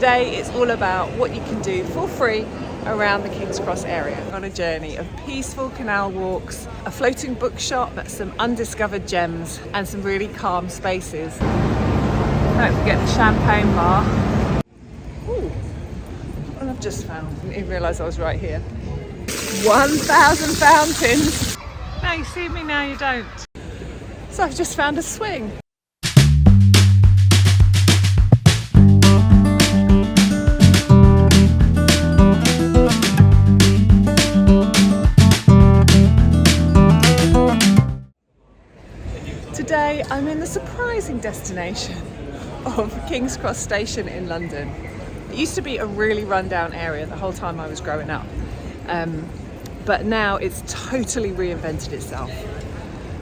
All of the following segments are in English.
Today it's all about what you can do for free around the King's Cross area on a journey of peaceful canal walks, a floating bookshop, some undiscovered gems and some really calm spaces. Don't forget the champagne bar. Ooh, what I've just found, I didn't even realise I was right here. 1,000 fountains. Now you see me, now you don't. So I've just found a swing. Today I'm in the surprising destination of King's Cross Station in London. It used to be a really rundown area the whole time I was growing up, but now it's totally reinvented itself.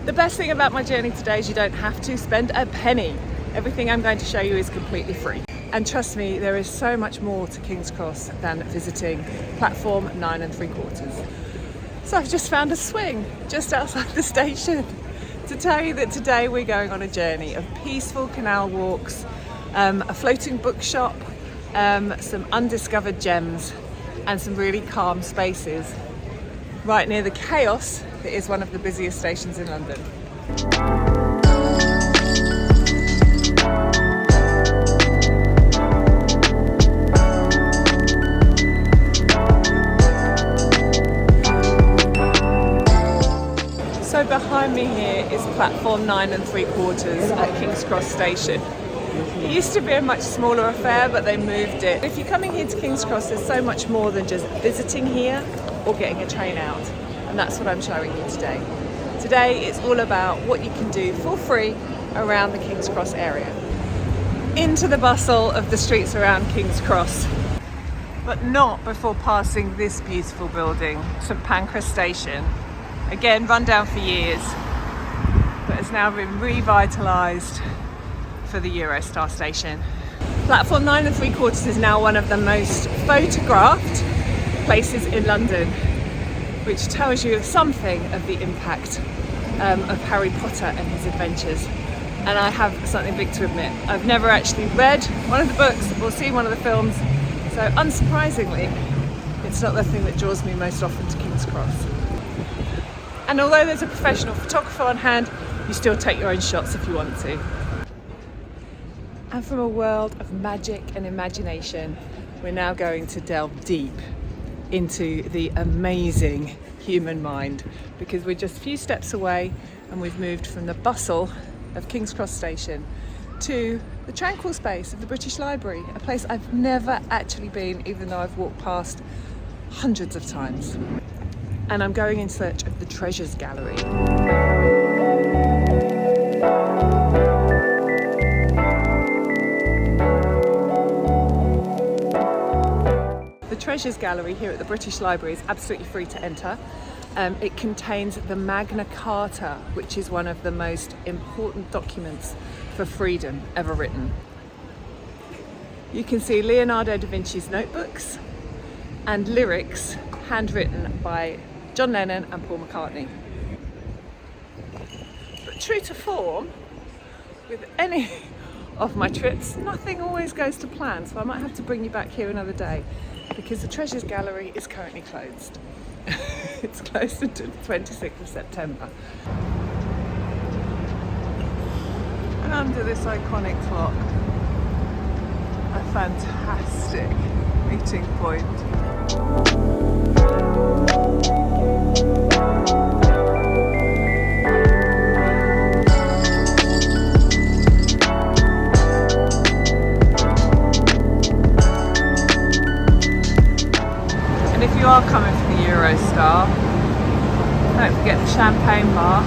The best thing about my journey today is you don't have to spend a penny. Everything I'm going to show you is completely free. And trust me, there is so much more to King's Cross than visiting platform 9 3/4. So I've just found a swing just outside the station to tell you that today we're going on a journey of peaceful canal walks, a floating bookshop, some undiscovered gems and some really calm spaces right near the chaos that is one of the busiest stations in London. So behind me here is platform 9 3/4 at King's Cross Station. It used to be a much smaller affair, but they moved it. If you're coming here to King's Cross, there's so much more than just visiting here or getting a train out. And that's what I'm showing you today. Today it's all about what you can do for free around the King's Cross area. Into the bustle of the streets around King's Cross, but not before passing this beautiful building, St Pancras Station. Again, run down for years, but has now been revitalised for the Eurostar station. Platform 9 3/4 is now one of the most photographed places in London, which tells you something of the impact of Harry Potter and his adventures. And I have something big to admit. I've never actually read one of the books or seen one of the films, so unsurprisingly, it's not the thing that draws me most often to King's Cross. And although there's a professional photographer on hand, you still take your own shots if you want to. And from a world of magic and imagination, we're now going to delve deep into the amazing human mind, because we're just a few steps away and we've moved from the bustle of King's Cross Station to the tranquil space of the British Library, a place I've never actually been, even though I've walked past hundreds of times. And I'm going in search of the Treasures Gallery. The Treasures Gallery here at the British Library is absolutely free to enter. It contains the Magna Carta, which is one of the most important documents for freedom ever written. You can see Leonardo da Vinci's notebooks and lyrics handwritten by John Lennon and Paul McCartney. But true to form, with any of my trips, nothing always goes to plan, so I might have to bring you back here another day, because the Treasures Gallery is currently closed. It's closed until the 26th of September. And under this iconic clock, a fantastic meeting point. And if you are coming from the Eurostar, don't forget the champagne bar.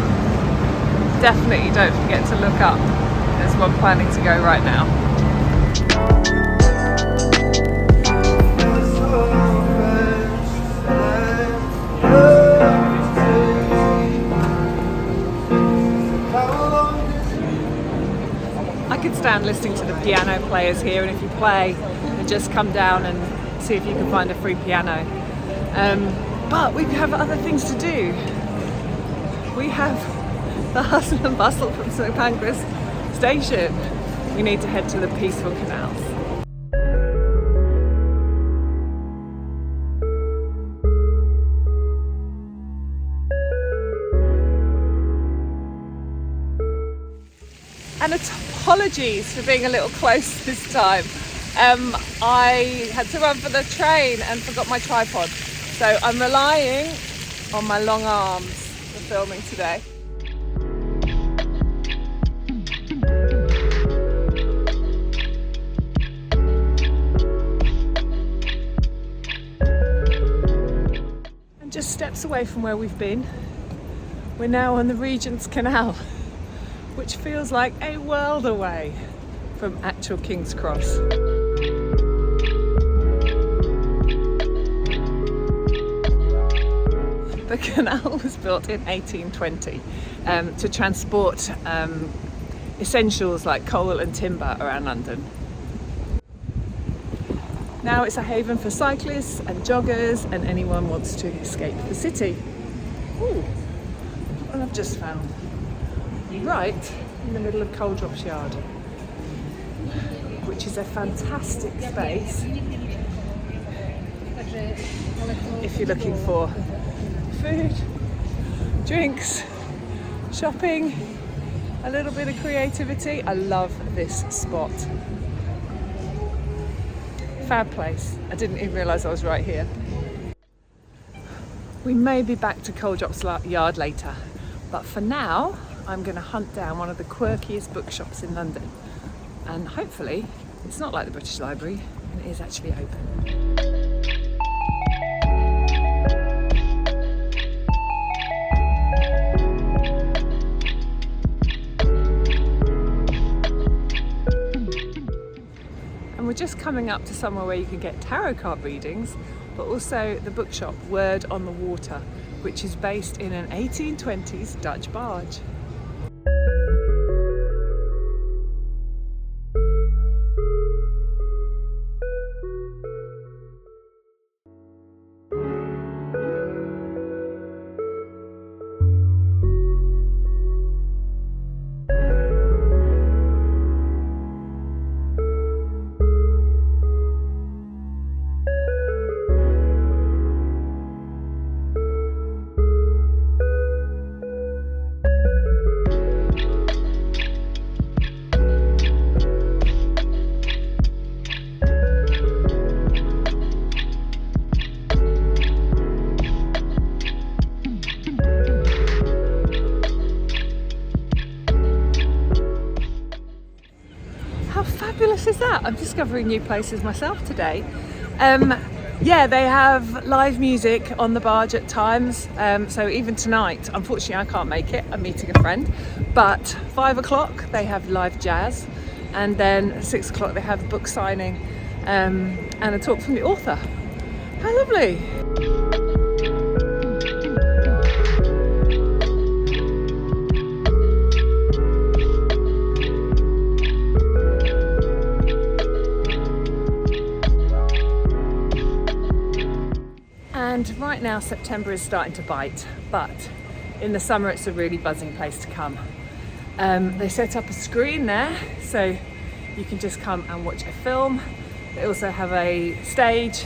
Definitely don't forget to look up. There's one planning to go right now. I could stand listening to the piano players here, and if you play, then just come down and see if you can find a free piano. But we have other things to do. We have the hustle and bustle from St Pancras Station. We need to head to the peaceful canals. And apologies for being a little close this time. I had to run for the train and forgot my tripod. So I'm relying on my long arms for filming today. And just steps away from where we've been, we're now on the Regent's Canal, which feels like a world away from actual King's Cross. The canal was built in 1820 to transport essentials like coal and timber around London. Now it's a haven for cyclists and joggers and anyone who wants to escape the city. Ooh, what I've just found. Right in the middle of Coal Drops Yard, which is a fantastic space if you're looking for food, drinks, shopping, a little bit of creativity. I love this spot. Fab place. I didn't even realise I was right here. We may be back to Coal Drops Yard later, but for now I'm going to hunt down one of the quirkiest bookshops in London, and hopefully it's not like the British Library and it is actually open. And we're just coming up to somewhere where you can get tarot card readings, but also the bookshop Word on the Water, which is based in an 1820s Dutch barge. How fabulous is that? I'm discovering new places myself today. Yeah, they have live music on the barge at times, so even tonight, unfortunately I can't make it, I'm meeting a friend, but 5 o'clock they have live jazz, and then at 6 o'clock they have a book signing and a talk from the author. How lovely! And right now September is starting to bite, but in the summer it's a really buzzing place to come. They set up a screen there so you can just come and watch a film. They also have a stage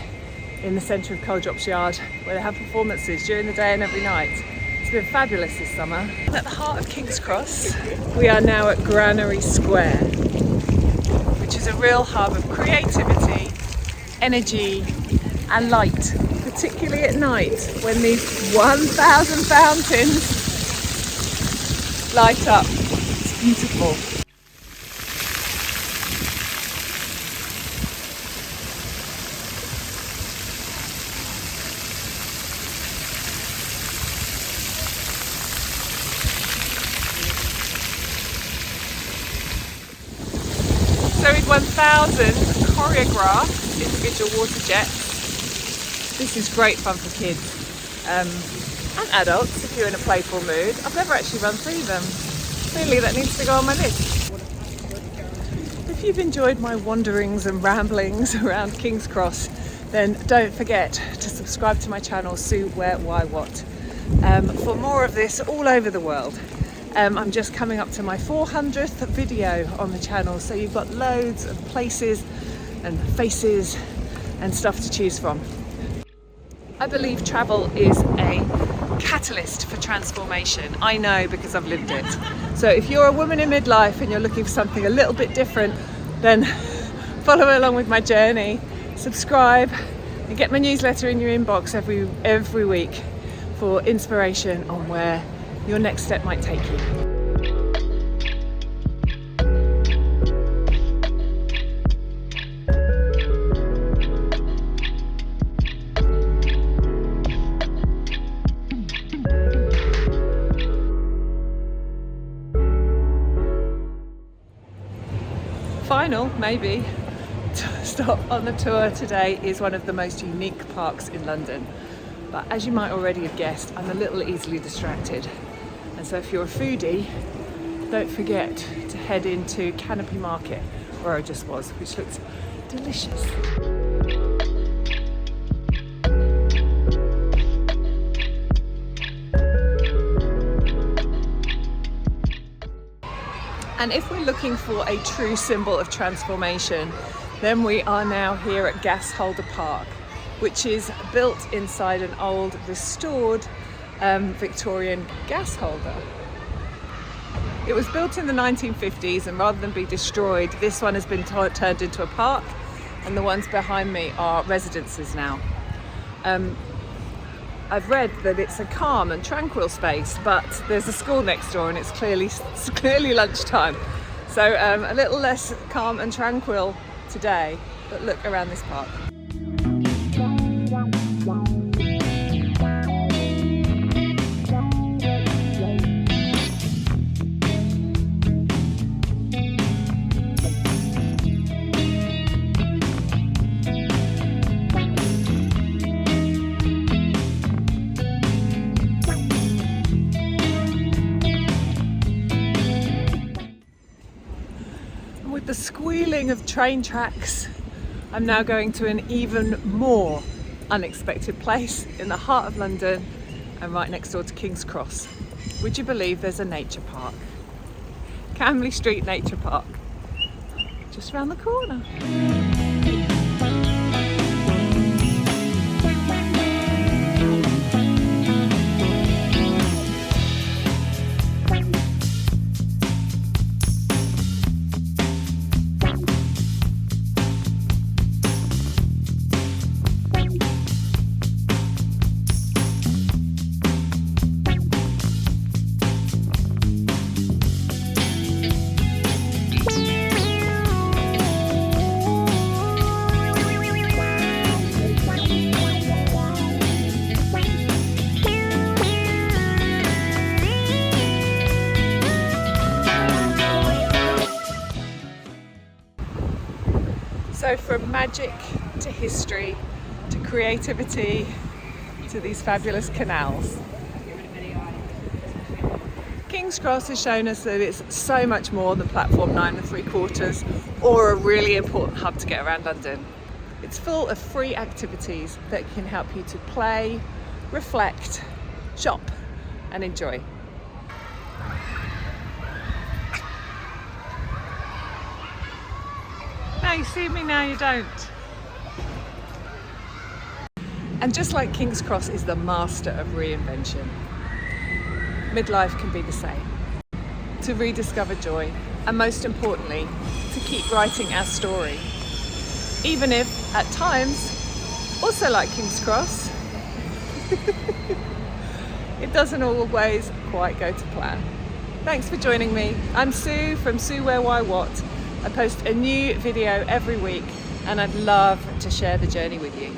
in the centre of Coal Drops Yard where they have performances during the day and every night. It's been fabulous this summer. At the heart of King's Cross, we are now at Granary Square, which is a real hub of creativity, energy and light, particularly at night when these 1,000 fountains light up. It's beautiful. So with 1,000 choreographed individual water jets, this is great fun for kids and adults if you're in a playful mood. I've never actually run through them. Clearly that needs to go on my list. If you've enjoyed my wanderings and ramblings around King's Cross, then don't forget to subscribe to my channel, Sue Where Why What, for more of this all over the world. I'm just coming up to my 400th video on the channel, so you've got loads of places and faces and stuff to choose from. I believe travel is a catalyst for transformation. I know because I've lived it. So if you're a woman in midlife and you're looking for something a little bit different, then follow along with my journey, subscribe and get my newsletter in your inbox every week for inspiration on where your next step might take you. Final, maybe, stop on the tour today is one of the most unique parks in London. But as you might already have guessed, I'm a little easily distracted. And so if you're a foodie, don't forget to head into Canopy Market, where I just was, which looks delicious. And if we're looking for a true symbol of transformation, then we are now here at Gasholder Park, which is built inside an old restored Victorian gas holder. It was built in the 1950s, and rather than be destroyed, this one has been turned into a park, and the ones behind me are residences now. I've read that it's a calm and tranquil space, but there's a school next door and it's clearly lunchtime. So a little less calm and tranquil today, but look around this park. With the squealing of train tracks, I'm now going to an even more unexpected place in the heart of London and right next door to King's Cross. Would you believe there's a nature park? Camley Street Nature Park, just around the corner. So from magic to history to creativity to these fabulous canals, King's Cross has shown us that it's so much more than platform 9 3/4 or a really important hub to get around London. It's full of free activities that can help you to play, reflect, shop and enjoy. Now you see me, now you don't. And just like King's Cross is the master of reinvention, midlife can be the same. To rediscover joy, and most importantly, to keep writing our story. Even if, at times, also like King's Cross, it doesn't always quite go to plan. Thanks for joining me. I'm Sue from Sue Where Why What. I post a new video every week and I'd love to share the journey with you.